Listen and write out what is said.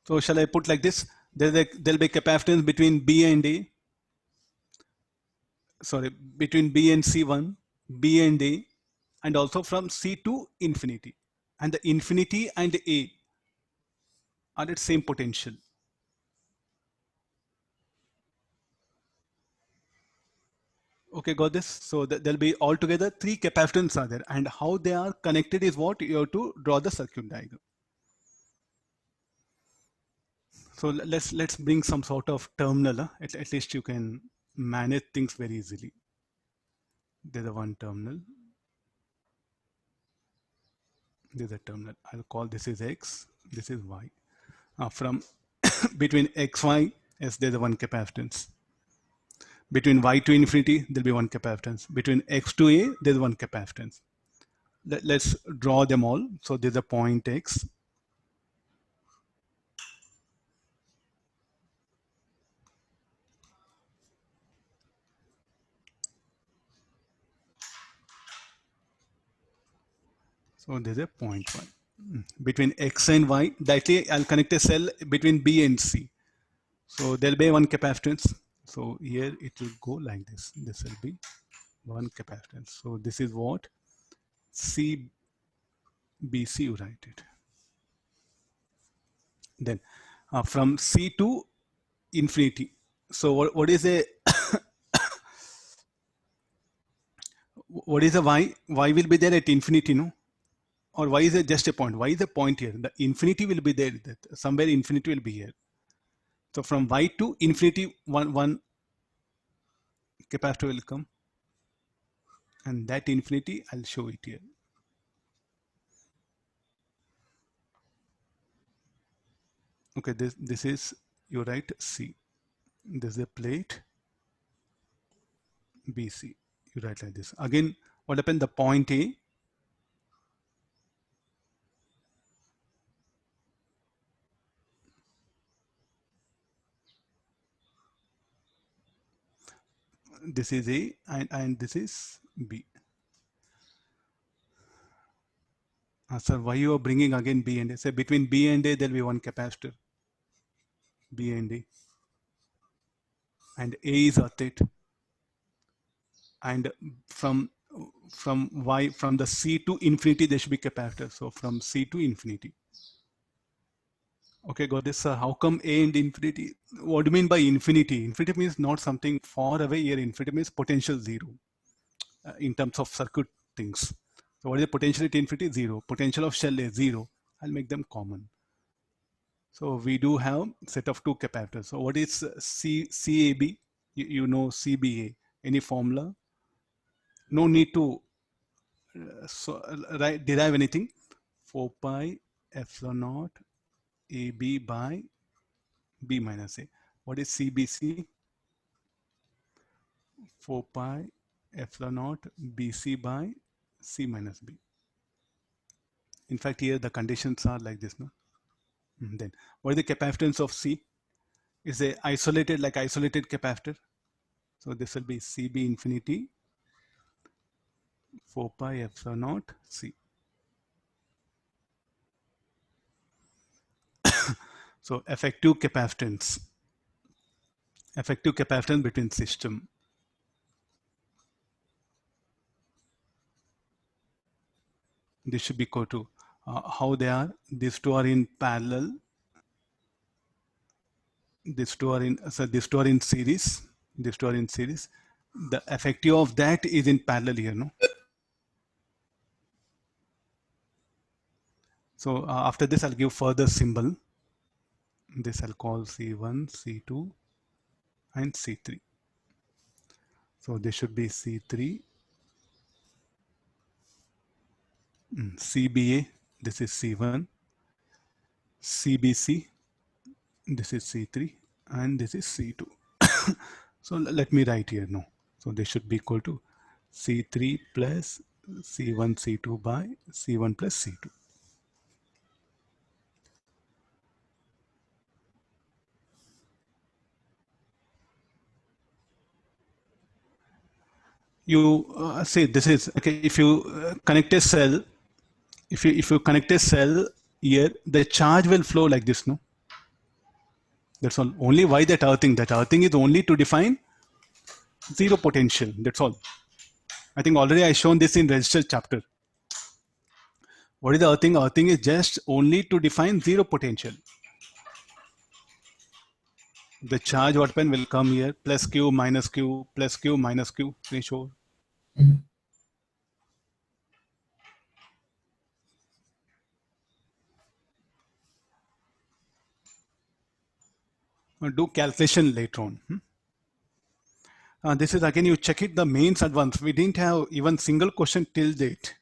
So shall I put like this? There'll be capacitance between B and A. Sorry, between B and C1, B and A, and also from C to infinity. And the infinity and A are at same potential. Okay, got this? So there'll be altogether 3 capacitance are there, and how they are connected is what you have to draw the circuit diagram. So let's bring some sort of terminal. At least you can manage things very easily. There's a one terminal. There's a terminal. I'll call this is X. This is Y. From between X, Y, yes, there's a one capacitance. Between Y to infinity, there'll be one capacitance. Between X to A, there's one capacitance. Let's draw them all. So there's a point X. So there's a point Y. Between X and Y, directly I'll connect a cell between B and C. So there'll be one capacitance. So here it will go like this. This will be one capacitance. So this is what CBC, you write it. Then from C to infinity. So what is a what is a Y? Y will be there at infinity, no? Or Y is just a point? Y is a point here. The infinity will be there. Somewhere infinity will be here. So from Y to infinity, one capacitor will come. And that infinity, I'll show it here. Okay, this is, you write C. This is a plate BC. You write like this. Again, what happened? The point A. This is A and this is B. Sir, why you are bringing again B and A? Say between B and A, there will be one capacitor. B and A. And A is earthed. And from Y, from the C to infinity, there should be capacitor. So from C to infinity. Okay, got this. How come A and infinity? What do you mean by infinity? Infinity means not something far away. Here, infinity means potential zero in terms of circuit things. So what is the potential at infinity? Zero. Potential of shell is zero. I'll make them common. So we do have set of 2 capacitors. So what is CAB? You know CBA. Any formula? No need to derive anything. 4 pi epsilon naught AB by B minus A. What is CBC? 4 pi epsilon naught BC by C minus B. In fact, here the conditions are like this, no? Then what is the capacitance of C? Is a isolated, like isolated capacitor. So this will be CB infinity 4 pi epsilon naught C. So effective capacitance between system. This should be equal to how they are. These two are in parallel. These two are in series. These two are in series. The effective of that is in parallel here, no? So after this, I'll give further symbol. This I'll call C1, C2, and C3. So this should be C3, CBA, this is C1, CBC, this is C3, and this is C2. So let me write here now. So this should be equal to C3 plus C1, C2 by C1 plus C2. You say this is okay. If you connect a cell, if you connect a cell here, the charge will flow like this, no? That's all. Only why that earthing? That earthing is only to define zero potential. That's all. I think already I shown this in register chapter. What is the earthing? Earthing is just only to define zero potential. The charge what pen will come here, plus q, minus q, plus q, minus q. Can you show? Mhm. Do calculation later on. This is again, you check it, the mains advance. We didn't have even single question till date.